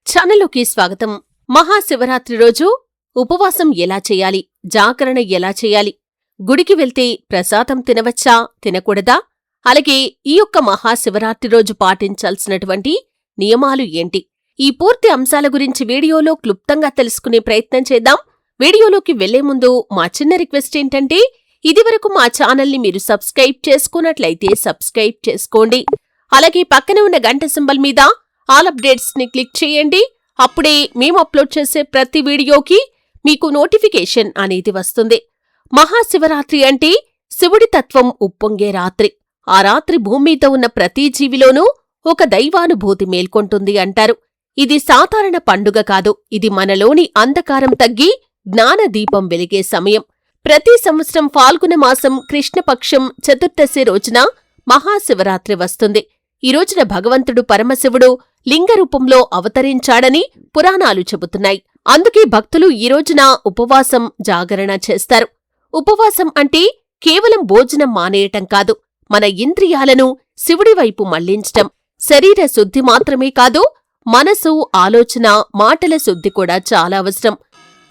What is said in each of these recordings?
ఛానల్లోకి స్వాగతం. మహాశివరాత్రి రోజు ఉపవాసం ఎలా చేయాలి, జాగరణ ఎలా చేయాలి, గుడికి వెళ్తే ప్రసాదం తినవచ్చా తినకూడదా, అలాగే ఈ యొక్క మహాశివరాత్రి రోజు పాటించాల్సినటువంటి నియమాలు ఏంటి, ఈ పూర్తి అంశాల గురించి వీడియోలో క్లుప్తంగా తెలుసుకునే ప్రయత్నం చేద్దాం. వీడియోలోకి వెళ్లే ముందు మా చిన్న రిక్వెస్ట్ ఏంటంటే, ఇదివరకు మా ఛానల్ని మీరు సబ్స్క్రైబ్ చేసుకున్నట్లయితే సబ్స్క్రైబ్ చేసుకోండి. అలాగే పక్కన ఉన్న గంట సింబల్ మీద ఆల్ అప్డేట్స్ ని క్లిక్ చేయండి. అప్పుడే మేము అప్లోడ్ చేసే ప్రతి వీడియోకి మీకు నోటిఫికేషన్ అనేది వస్తుంది. మహాశివరాత్రి అంటే శివుడి తత్వం ఉప్పొంగే రాత్రి. ఆ రాత్రి భూమి మీద ఉన్న ప్రతి జీవిలోనూ ఒక దైవానుభూతి మేల్కొంటుంది అంటారు. ఇది సాధారణ పండుగ కాదు, ఇది మనలోని అంధకారం తగ్గి జ్ఞానదీపం వెలిగే సమయం. ప్రతి సంవత్సరం ఫాల్గుణ మాసం కృష్ణపక్షం చతుర్దశి రోజున మహాశివరాత్రి వస్తుంది. ఈ రోజున భగవంతుడు పరమశివుడు లింగరూపంలో అవతరించాడని పురాణాలు చెబుతున్నాయి. అందుకే భక్తులు ఈ రోజున ఉపవాసం, జాగరణ చేస్తారు. ఉపవాసం అంటే కేవలం భోజనం మానేయటం కాదు, మన ఇంద్రియాలను శివుడివైపు మళ్లించటం. శరీర శుద్ధి మాత్రమే కాదు, మనసు, ఆలోచన, మాటల శుద్ధి కూడా చాలా అవసరం.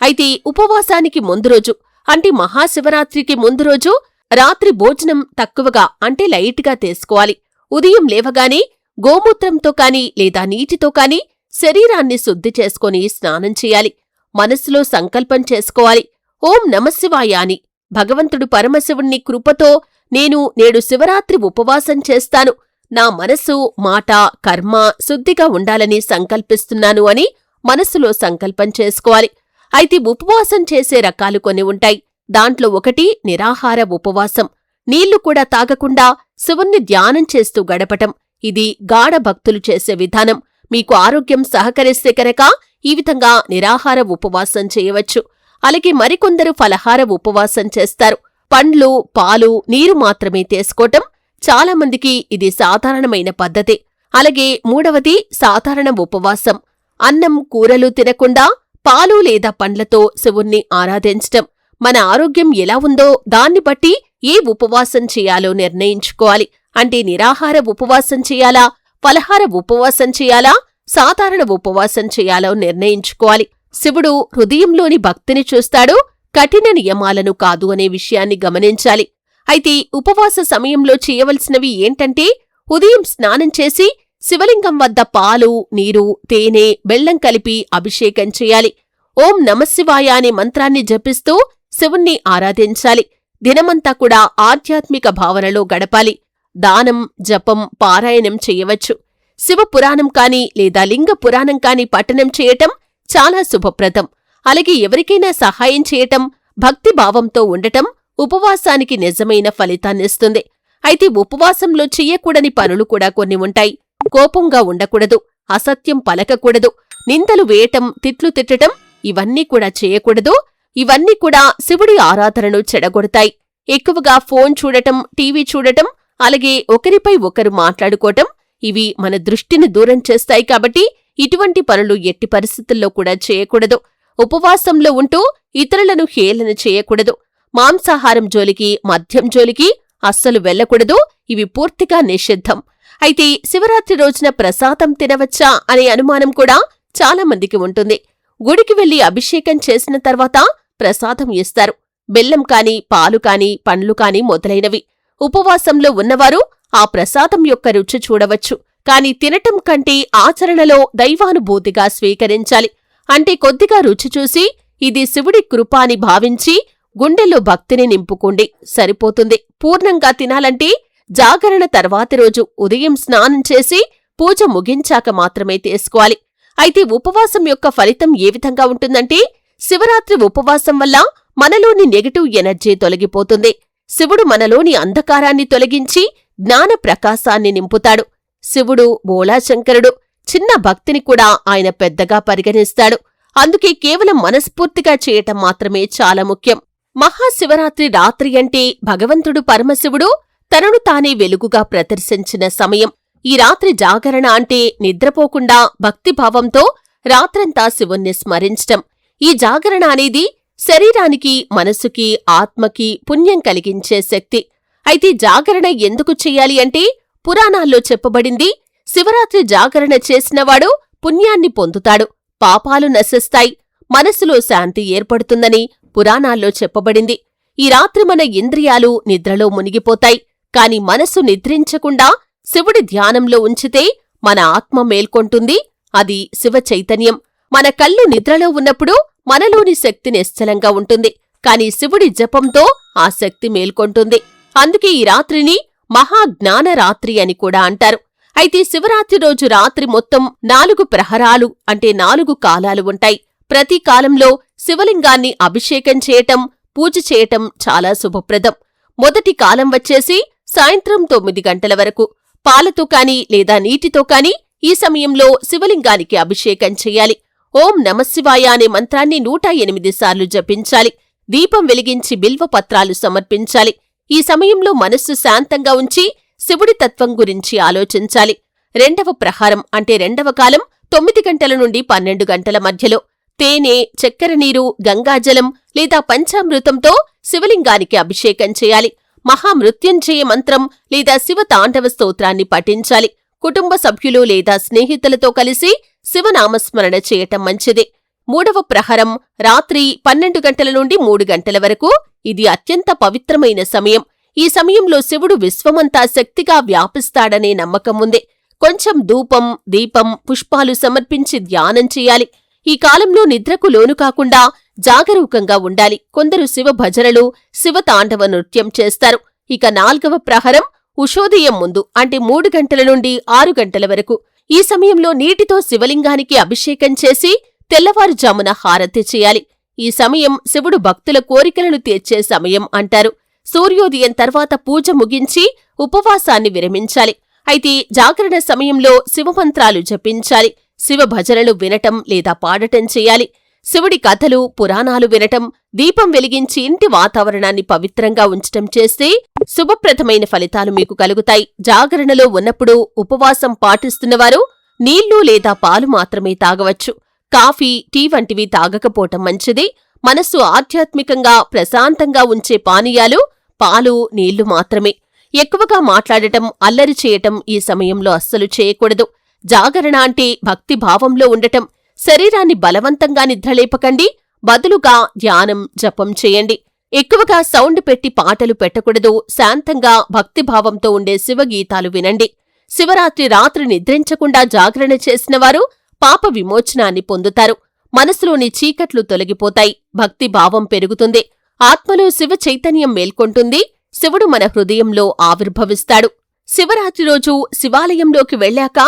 అయితే ఉపవాసానికి ముందు రోజు అంటే మహాశివరాత్రికి ముందు రోజు రాత్రి భోజనం తక్కువగా అంటే లైట్గా తీసుకోవాలి. ఉదయం లేవగానే గోమూత్రంతో కాని లేదా నీటితో కాని శరీరాన్ని శుద్ధి చేసుకుని స్నానం చేయాలి. మనస్సులో సంకల్పం చేసుకోవాలి, ఓం నమశివాయ అని. భగవంతుడు పరమశివుణ్ణి కృపతో నేడు శివరాత్రి ఉపవాసం చేస్తాను, నా మనస్సు, మాట, కర్మ శుద్ధిగా ఉండాలని సంకల్పిస్తున్నాను అని మనస్సులో సంకల్పం చేసుకోవాలి. అయితే ఉపవాసం చేసే రకాలు కొన్ని ఉంటాయి. దాంట్లో ఒకటి నిరాహార ఉపవాసం. నీళ్లు కూడా తాగకుండా శివుణ్ణి ధ్యానం చేస్తూ గడపటం. ఇది గాఢ భక్తులు చేసే విధానం. మీకు ఆరోగ్యం సహకరిస్తే కనుక ఈ విధంగా నిరాహార ఉపవాసం చేయవచ్చు. అలాగే మరికొందరు ఫలహార ఉపవాసం చేస్తారు. పండ్లు, పాలు, నీరు మాత్రమే తీసుకోవటం చాలామందికి ఇది సాధారణమైన పద్ధతి. అలాగే మూడవది సాధారణ ఉపవాసం. అన్నం, కూరలు తినకుండా పాలు లేదా పండ్లతో శివుణ్ణి ఆరాధించటం. మన ఆరోగ్యం ఎలా ఉందో దాన్ని బట్టి ఏ ఉపవాసం చేయాలో నిర్ణయించుకోవాలి. అంటే నిరాహార ఉపవాసం చేయాలా, ఫలహార ఉపవాసం చేయాలా, సాధారణ ఉపవాసం చేయాలో నిర్ణయించుకోవాలి. శివుడు హృదయంలోని భక్తిని చూస్తాడు, కఠిన నియమాలను కాదు అనే విషయాన్ని గమనించాలి. అయితే ఉపవాస సమయంలో చేయవలసినవి ఏంటంటే, ఉదయం స్నానం చేసి శివలింగం వద్ద పాలు, నీరు, తేనె, బెల్లం కలిపి అభిషేకం చేయాలి. ఓం నమశివాయ అనే మంత్రాన్ని జపిస్తూ శివుణ్ణి ఆరాధించాలి. దినమంతా కూడా ఆధ్యాత్మిక భావనలో గడపాలి. దానం, జపం, పారాయణం చేయవచ్చు. శివపురాణం కాని లేదా లింగ పురాణం కాని పఠనం చేయటం చాలా శుభప్రదం. అలాగే ఎవరికైనా సహాయం చేయటం, భక్తిభావంతో ఉండటం ఉపవాసానికి నిజమైన ఫలితాన్నిస్తుంది. అయితే ఉపవాసంలో చెయ్యకూడని పనులు కూడా కొన్ని ఉంటాయి. కోపంగా ఉండకూడదు, అసత్యం పలకకూడదు, నిందలు వేయటం, తిట్లు తిట్టటం ఇవన్నీ కూడా చేయకూడదు. ఇవన్నీ కూడా శివుడి ఆరాధనను చెడగొడతాయి. ఎక్కువగా ఫోన్ చూడటం, టీవీ చూడటం, అలాగే ఒకరిపై ఒకరు మాట్లాడుకోవటం ఇవి మన దృష్టిని దూరం చేస్తాయి. కాబట్టి ఇటువంటి పనులు ఎట్టి పరిస్థితుల్లో కూడా చేయకూడదు. ఉపవాసంలో ఉంటూ ఇతరులను హేళన చేయకూడదు. మాంసాహారం జోలికి, మద్యం జోలికి అస్సలు వెళ్లకూడదు. ఇవి పూర్తిగా నిషిద్ధం. అయితే శివరాత్రి రోజున ప్రసాదం తినవచ్చా అనే అనుమానం కూడా చాలా మందికి ఉంటుంది. గుడికి వెళ్లి అభిషేకం చేసిన తర్వాత ప్రసాదం ఇస్తారు. బెల్లం కాని, పాలు కాని, పండ్లు కాని మొదలైనవి. ఉపవాసంలో ఉన్నవారు ఆ ప్రసాదం యొక్క రుచి చూడవచ్చు. కాని తినటం కంటే ఆచరణలో దైవానుభూతిగా స్వీకరించాలి. అంటే కొద్దిగా రుచి చూసి ఇది శివుడి కృప అని భావించి గుండెల్లో భక్తిని నింపుకోండి, సరిపోతుంది. పూర్ణంగా తినాలంటే జాగరణ తర్వాతి రోజు ఉదయం స్నానం చేసి పూజ ముగించాక మాత్రమే తీసుకోవాలి. అయితే ఉపవాసం యొక్క ఫలితం ఏ విధంగా ఉంటుందంటే, శివరాత్రి ఉపవాసం వల్ల మనలోని నెగటివ్ ఎనర్జీ తొలగిపోతుంది. శివుడు మనలోని అంధకారాన్ని తొలగించి జ్ఞాన ప్రకాశాన్ని నింపుతాడు. శివుడు బోళాశంకరుడు. చిన్న భక్తిని కూడా ఆయన పెద్దగా పరిగణిస్తాడు. అందుకే కేవలం మనస్ఫూర్తిగా చేయటం మాత్రమే చాలా ముఖ్యం. మహాశివరాత్రి రాత్రి అంటే భగవంతుడు పరమశివుడు తనను తానే వెలుగుగా ప్రదర్శించిన సమయం. ఈ రాత్రి జాగరణ అంటే నిద్రపోకుండా భక్తిభావంతో రాత్రంతా శివుణ్ణి స్మరించటం. ఈ జాగరణ అనేది శరీరానికి, మనసుకి, ఆత్మకి పుణ్యం కలిగించే శక్తి. అయితే జాగరణ ఎందుకు చెయ్యాలి అంటే, పురాణాల్లో చెప్పబడింది శివరాత్రి జాగరణ చేసినవాడు పుణ్యాన్ని పొందుతాడు, పాపాలు నశిస్తాయి, మనసులో శాంతి ఏర్పడుతుందని పురాణాల్లో చెప్పబడింది. ఈ రాత్రి మన ఇంద్రియాలు నిద్రలో మునిగిపోతాయి. కాని మనసు నిద్రించకుండా శివుడి ధ్యానంలో ఉంచితే మన ఆత్మ మేల్కొంటుంది. అది శివ చైతన్యం. మన కళ్ళు నిద్రలో ఉన్నప్పుడు మనలోని శక్తి నిశ్చలంగా ఉంటుంది. కాని శివుడి జపంతో ఆ శక్తి మేల్కొంటుంది. అందుకే ఈ రాత్రిని మహాజ్ఞానరాత్రి అని కూడా అంటారు. అయితే శివరాత్రి రోజు రాత్రి మొత్తం 4 ప్రహరాలు అంటే 4 కాలాలు ఉంటాయి. ప్రతి కాలంలో శివలింగాన్ని అభిషేకం చేయటం, పూజ చేయటం చాలా శుభప్రదం. మొదటి కాలం వచ్చేసి సాయంత్రం 9 గంటల వరకు. పాలతో కాని లేదా నీటితో కాని ఈ సమయంలో శివలింగానికి అభిషేకం చెయ్యాలి. ఓం నమశివాయ అనే మంత్రాన్ని 108 సార్లు జపించాలి. దీపం వెలిగించి బిల్వపత్రాలు సమర్పించాలి. ఈ సమయంలో మనస్సు శాంతంగా ఉంచి శివుడి తత్వం గురించి ఆలోచించాలి. రెండవ ప్రహారం అంటే రెండవ కాలం 9 గంటల నుండి 12 గంటల మధ్యలో తేనె, చక్కెర నీరు, గంగాజలం లేదా పంచామృతంతో శివలింగానికి అభిషేకం చేయాలి. మహామృత్యుంజయ మంత్రం లేదా శివ తాండవ స్తోత్రాన్ని పఠించాలి. కుటుంబ సభ్యులు లేదా స్నేహితులతో కలిసి శివనామస్మరణ చేయటం మంచిది. మూడవ ప్రహరం రాత్రి 12 గంటల నుండి 3 గంటల వరకు. ఇది అత్యంత పవిత్రమైన సమయం. ఈ సమయంలో శివుడు విశ్వమంతా శక్తిగా వ్యాపిస్తాడనే నమ్మకం ఉంది. కొంచెం ధూపం, దీపం, పుష్పాలు సమర్పించి ధ్యానం చెయ్యాలి. ఈ కాలంలో నిద్రకు లోను కాకుండా జాగరూకంగా ఉండాలి. కొందరు శివ భజనలు, శివ తాండవ నృత్యం చేస్తారు. ఇక 4వ ప్రహరం ఉషోదయం ముందు అంటే 3 గంటల నుండి 6 గంటల వరకు. ఈ సమయంలో నీటితో శివలింగానికి అభిషేకం చేసి తెల్లవారుజామున హారతి చేయాలి. ఈ సమయం శివుడు భక్తుల కోరికలను తీర్చే సమయం అంటారు. సూర్యోదయం తర్వాత పూజ ముగించి ఉపవాసాన్ని విరమించాలి. అయితే జాగరణ సమయంలో శివమంత్రాలు జపించాలి. శివ భజనలు వినటం లేదా పాడటం చేయాలి. శివుడి కథలు, పురాణాలు వినటం, దీపం వెలిగించి ఇంటి వాతావరణాన్ని పవిత్రంగా ఉంచటం చేస్తే శుభప్రదమైన ఫలితాలు మీకు కలుగుతాయి. జాగరణలో ఉన్నప్పుడు ఉపవాసం పాటిస్తున్నవారు నీళ్లు లేదా పాలు మాత్రమే తాగవచ్చు. కాఫీ, టీ వంటివి తాగకపోవటం మంచిది. మనస్సు ఆధ్యాత్మికంగా ప్రశాంతంగా ఉంచే పానీయాలు పాలు, నీళ్లు మాత్రమే. ఎక్కువగా మాట్లాడటం, అల్లరి చేయటం ఈ సమయంలో అస్సలు చేయకూడదు. జాగరణ అంటే భక్తి భావంలో ఉండటం. శరీరాన్ని బలవంతంగా నిద్రలేపకండి. బదులుగా ధ్యానం, జపం చేయండి. ఎక్కువగా సౌండ్ పెట్టి పాటలు పెట్టకూడదు. శాంతంగా భక్తిభావంతో ఉండే శివగీతాలు వినండి. శివరాత్రి రాత్రి నిద్రించకుండా జాగరణ చేసినవారు పాప విమోచనాన్ని పొందుతారు. మనసులోని చీకట్లు తొలగిపోతాయి. భక్తిభావం పెరుగుతుంది. ఆత్మలో శివ చైతన్యం మేల్కొంటుంది. శివుడు మన హృదయంలో ఆవిర్భవిస్తాడు. శివరాత్రి రోజు శివాలయంలోకి వెళ్ళాక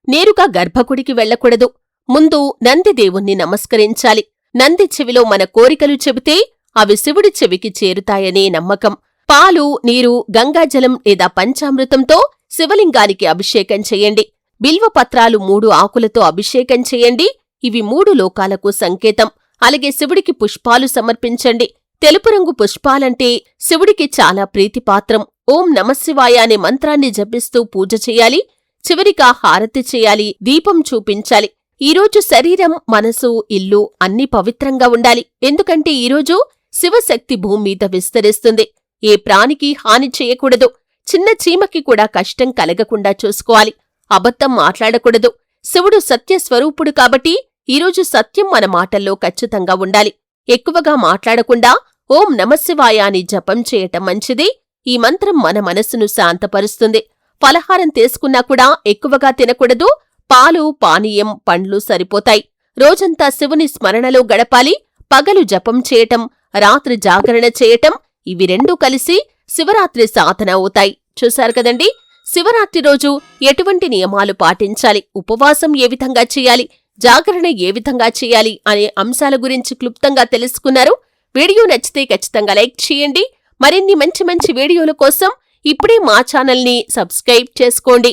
నేరుగా గర్భగుడికి వెళ్లకూడదు. ముందు నందిదేవుణ్ణి నమస్కరించాలి. నంది చెవిలో మన కోరికలు చెబితే అవి శివుడి చెవికి చేరుతాయనే నమ్మకం. పాలు, నీరు, గంగాజలం లేదా పంచామృతంతో శివలింగానికి అభిషేకం చెయ్యండి. బిల్వపత్రాలు 3 ఆకులతో అభిషేకం చెయ్యండి. ఇవి 3 లోకాలకు సంకేతం. అలాగే శివుడికి పుష్పాలు సమర్పించండి. తెలుపు రంగు పుష్పాలంటే శివుడికి చాలా ప్రీతిపాత్రం. ఓం నమశివాయ అనే మంత్రాన్ని జపిస్తూ పూజ చెయ్యాలి. చివరిగా హారతి చేయాలి, దీపం చూపించాలి. ఈరోజు శరీరం, మనసు, ఇల్లు అన్నీ పవిత్రంగా ఉండాలి. ఎందుకంటే ఈరోజు శివశక్తి భూమి మీద విస్తరిస్తుంది. ఏ ప్రాణికి హాని చేయకూడదు. చిన్న చీమకి కూడా కష్టం కలగకుండా చూసుకోవాలి. అబద్ధం మాట్లాడకూడదు. శివుడు సత్యస్వరూపుడు కాబట్టి ఈరోజు సత్యం మన మాటల్లో ఖచ్చితంగా ఉండాలి. ఎక్కువగా మాట్లాడకుండా ఓం నమశివాయ అని జపం చేయటం మంచిది. ఈ మంత్రం మన మనస్సును శాంతపరుస్తుంది. ఫలహారం తీసుకున్నా కూడా ఎక్కువగా తినకూడదు. పాలు, పానీయం, పండ్లు సరిపోతాయి. రోజంతా శివుని స్మరణలో గడపాలి. పగలు జపం చేయటం, రాత్రి జాగరణ చేయటం ఇవి రెండూ కలిసి శివరాత్రి సాధన అవుతాయి. చూశారు కదండి, శివరాత్రి రోజు ఎటువంటి నియమాలు పాటించాలి, ఉపవాసం ఏ విధంగా చేయాలి, జాగరణ ఏ విధంగా చేయాలి అనే అంశాల గురించి క్లుప్తంగా తెలుసుకున్నారు. వీడియో నచ్చితే ఖచ్చితంగా లైక్ చేయండి. మరిన్ని మంచి మంచి వీడియోల కోసం ఇప్పుడే మా ఛానల్ని సబ్స్క్రైబ్ చేసుకోండి.